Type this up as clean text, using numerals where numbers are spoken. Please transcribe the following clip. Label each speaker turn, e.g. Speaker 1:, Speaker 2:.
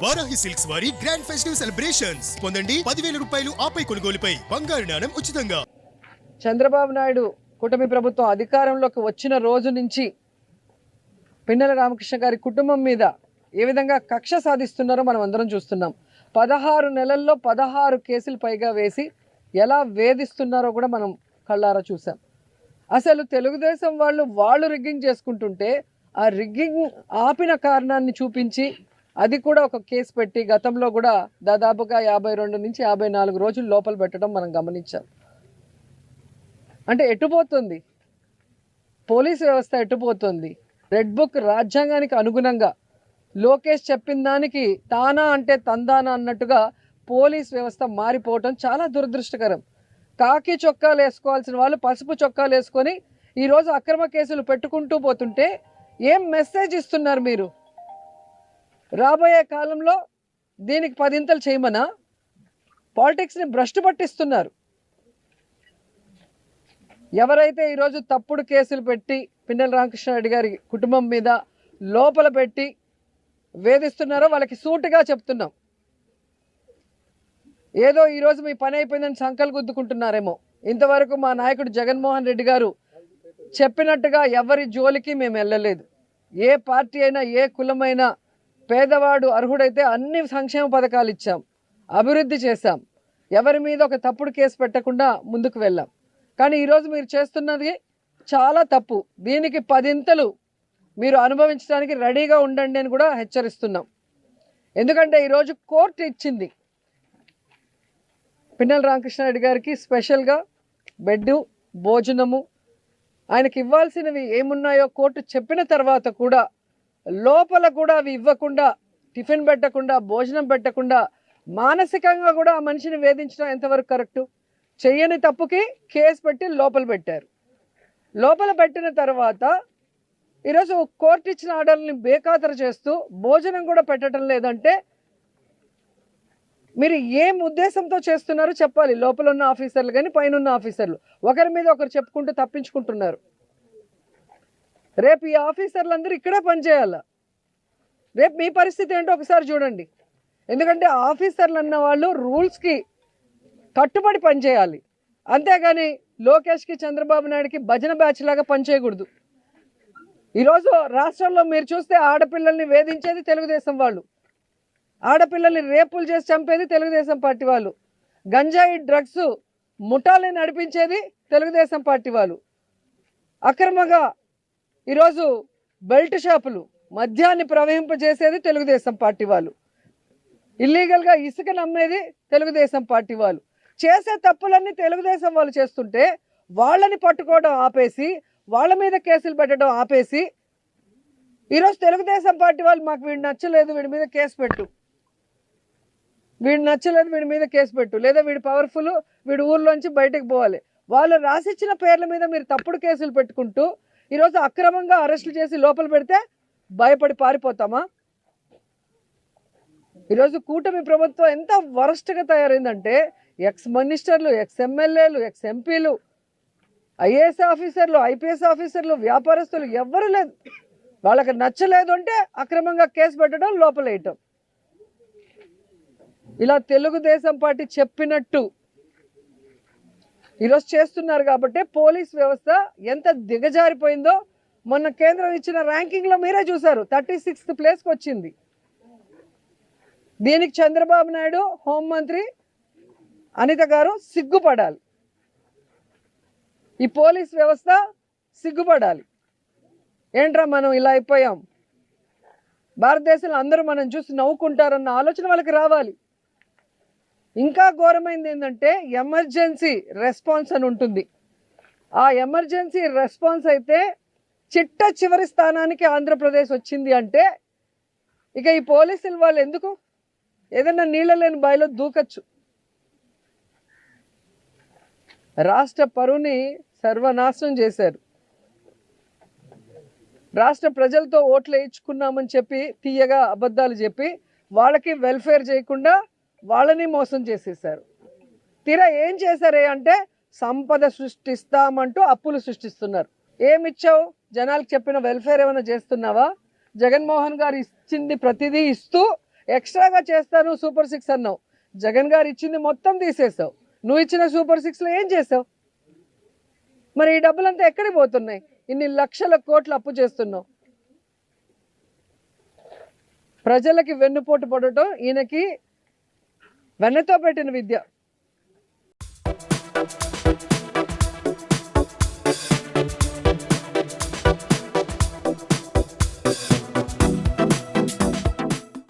Speaker 1: Varahi silks వారి grand festive celebrations పొందండి 10,000 రూపాయలు ఆపై కొనుగోలుపై బంగారు నాణెం ఉచితంగా.
Speaker 2: చంద్రబాబు నాయుడు కూటమి ప్రభుత్వం అధికారంలోకి వచ్చిన రోజు నుంచి పిన్నెల రామకృష్ణ గారి కుటుంబం మీద ఏ విధంగా కక్ష సాధిస్తున్నారో మనం అందరం చూస్తున్నాం. 16 నెలల్లో 16 కేసులు పైగా వేసి ఎలా వేధిస్తున్నారో కూడా మనం కళ్ళారా చూసాం. అసలు తెలుగుదేశం వాళ్ళు రిగ్గింగ్ చేసుకుంటుంటే ఆ రిగ్గింగ్ ఆపిన కారణాన్ని చూపించి అది కూడా ఒక కేసు పెట్టి గతంలో కూడా దాదాపుగా 52 నుంచి 54 రోజులు లోపల పెట్టడం మనం గమనించాం. అంటే ఎటుపోతుంది పోలీసు వ్యవస్థ, ఎటుపోతుంది? రెడ్ బుక్ రాజ్యాంగానికి అనుగుణంగా లోకేష్ చెప్పిన దానికి తానా అంటే తందానా అన్నట్టుగా పోలీస్ వ్యవస్థ మారిపోవటం చాలా దురదృష్టకరం. కాకి చొక్కాలు వేసుకోవాల్సిన వాళ్ళు పసుపు చొక్కాలు వేసుకొని ఈరోజు అక్రమ కేసులు పెట్టుకుంటూ పోతుంటే ఏం మెసేజ్ ఇస్తున్నారు మీరు? రాబోయే కాలంలో దీనికి 10 ఇంతలు చేయమనా? పాలిటిక్స్ని భ్రష్టు పట్టిస్తున్నారు. ఎవరైతే ఈరోజు తప్పుడు కేసులు పెట్టి పిన్నెల రామకృష్ణారెడ్డి గారి కుటుంబం మీద లోపల పెట్టి వేధిస్తున్నారో వాళ్ళకి సూటుగా చెప్తున్నాం. ఏదో ఈరోజు మీ పని అయిపోయిందని సంకలు గుద్దుకుంటున్నారేమో. ఇంతవరకు మా నాయకుడు జగన్మోహన్ రెడ్డి గారు చెప్పినట్టుగా ఎవరి జోలికి మేము వెళ్ళలేదు. ఏ పార్టీ అయినా ఏ కులమైనా పేదవాడు అర్హుడైతే అన్ని సంక్షేమ పథకాలు ఇచ్చాం, అభివృద్ధి చేశాం, ఎవరి మీద ఒక తప్పుడు కేసు పెట్టకుండా ముందుకు వెళ్ళాం. కానీ ఈరోజు మీరు చేస్తున్నది చాలా తప్పు. దీనికి 10 ఇంతలు మీరు అనుభవించడానికి రెడీగా ఉండండి అని కూడా హెచ్చరిస్తున్నాం. ఎందుకంటే ఈరోజు కోర్టు ఇచ్చింది పిన్నెల రామకృష్ణారెడ్డి గారికి స్పెషల్గా బెడ్డు, భోజనము, ఆయనకి ఇవ్వాల్సినవి ఏమున్నాయో కోర్టు చెప్పిన తర్వాత కూడా లోపల కూడా అవి ఇవ్వకుండా, టిఫిన్ పెట్టకుండా, భోజనం పెట్టకుండా మానసికంగా కూడా ఆ మనిషిని వేధించడం ఎంతవరకు కరెక్టు? చెయ్యని తప్పుకి కేసు పెట్టి లోపల పెట్టారు. లోపల పెట్టిన తర్వాత ఈరోజు కోర్టు ఇచ్చిన ఆర్డర్ని బేఖాతరు చేస్తూ భోజనం కూడా పెట్టడం లేదంటే మీరు ఏం ఉద్దేశంతో చేస్తున్నారో చెప్పాలి. లోపల ఉన్న ఆఫీసర్లు కానీ పైన ఉన్న ఆఫీసర్లు ఒకరి మీద ఒకరు చెప్పుకుంటూ తప్పించుకుంటున్నారు. రేపు ఈ ఆఫీసర్లందరూ ఇక్కడే పనిచేయాల. రేపు మీ పరిస్థితి ఏంటో ఒకసారి చూడండి. ఎందుకంటే ఆఫీసర్లు అన్న వాళ్ళు రూల్స్కి కట్టుబడి పనిచేయాలి. అంతేగాని లోకేష్కి చంద్రబాబు నాయుడుకి భజన బ్యాచ్ లాగా పనిచేయకూడదు. ఈరోజు రాష్ట్రంలో మీరు చూస్తే ఆడపిల్లల్ని వేధించేది తెలుగుదేశం వాళ్ళు, ఆడపిల్లల్ని రేపులు చేసి చంపేది తెలుగుదేశం పార్టీ వాళ్ళు, గంజాయి డ్రగ్స్ ముఠాలని నడిపించేది తెలుగుదేశం పార్టీ వాళ్ళు, అక్రమంగా ఈరోజు బెల్ట్ షాపులు మద్యాన్ని ప్రవహింపజేసేది తెలుగుదేశం పార్టీ వాళ్ళు, ఇల్లీగల్గా ఇసుక నమ్మేది తెలుగుదేశం పార్టీ వాళ్ళు. చేసే తప్పులన్నీ తెలుగుదేశం వాళ్ళు చేస్తుంటే వాళ్ళని పట్టుకోవడం ఆపేసి, వాళ్ళ మీద కేసులు పెట్టడం ఆపేసి ఈరోజు తెలుగుదేశం పార్టీ వాళ్ళు మాకు వీడు నచ్చలేదు, వీడి మీద కేసు పెట్టు, వీడు నచ్చలేదు, వీడి మీద కేసు పెట్టు, లేదా వీడు పవర్ఫుల్, వీడు ఊర్లోంచి బయటకు పోవాలి. వాళ్ళు రాసిచ్చిన పేర్ల మీద మీరు తప్పుడు కేసులు పెట్టుకుంటూ ఈరోజు అక్రమంగా అరెస్టులు చేసి లోపల పెడితే భయపడి పారిపోతామా? ఈరోజు కూటమి ప్రభుత్వం ఎంత వరస్ట్గా తయారైందంటే ఎక్స్ మినిస్టర్లు, ఎక్స్ ఎమ్మెల్యేలు, ఎక్స్ ఎంపీలు, ఐఏఎస్ ఆఫీసర్లు, ఐపీఎస్ ఆఫీసర్లు, వ్యాపారస్తులు ఎవ్వరు లేదు. వాళ్ళకి నచ్చలేదు అంటే అక్రమంగా కేసు పెట్టడం, లోపల వేయటం. ఇలా తెలుగుదేశం పార్టీ చెప్పినట్టు ఈరోజు చేస్తున్నారు. కాబట్టి పోలీస్ వ్యవస్థ ఎంత దిగజారిపోయిందో మొన్న కేంద్రం ఇచ్చిన ర్యాంకింగ్లో మీరే చూసారు. 36th ప్లేస్కి వచ్చింది. దీనికి చంద్రబాబు నాయుడు, హోంమంత్రి అనిత గారు సిగ్గుపడాలి. ఈ పోలీస్ వ్యవస్థ సిగ్గుపడాలి. ఏంట్రా మనం ఇలా అయిపోయాం, భారతదేశంలో అందరూ మనం చూసి నవ్వుకుంటారన్న ఆలోచన వాళ్ళకి రావాలి. ఇంకా ఘోరమైంది ఏంటంటే ఎమర్జెన్సీ రెస్పాన్స్ అని ఉంటుంది. ఆ ఎమర్జెన్సీ రెస్పాన్స్ అయితే చిట్ట చివరి స్థానానికి ఆంధ్రప్రదేశ్ వచ్చింది అంటే ఇక ఈ పోలీసులు వాళ్ళు ఎందుకు ఏదైనా నీళ్ళ లేని బాయిలో దూకచ్చు. రాష్ట్ర పరువుని సర్వనాశనం చేశారు. రాష్ట్ర ప్రజలతో ఓట్లు వేయించుకున్నామని చెప్పి తీయగా అబద్ధాలు చెప్పి వాళ్ళకి వెల్ఫేర్ చేయకుండా వాళ్ళని మోసం చేసేసారు. తీరా ఏం చేశారే అంటే సంపద సృష్టిస్తామంటూ అప్పులు సృష్టిస్తున్నారు. ఏమిచ్చావు? జనాలకు చెప్పిన వెల్ఫేర్ ఏమైనా చేస్తున్నావా? జగన్మోహన్ గారు ఇచ్చింది ప్రతిదీ ఇస్తూ ఎక్స్ట్రాగా చేస్తాను సూపర్ 6 అన్నావు. జగన్ గారు ఇచ్చింది మొత్తం తీసేసావు. నువ్వు ఇచ్చిన సూపర్ 6లో ఏం చేసావు? మరి ఈ డబ్బులంతా ఎక్కడికి పోతున్నాయి? ఇన్ని లక్షల కోట్లు అప్పు చేస్తున్నావు. ప్రజలకి వెన్నుపోటు పడటం ఈయనకి వెన్నతో పెట్టిన విద్య.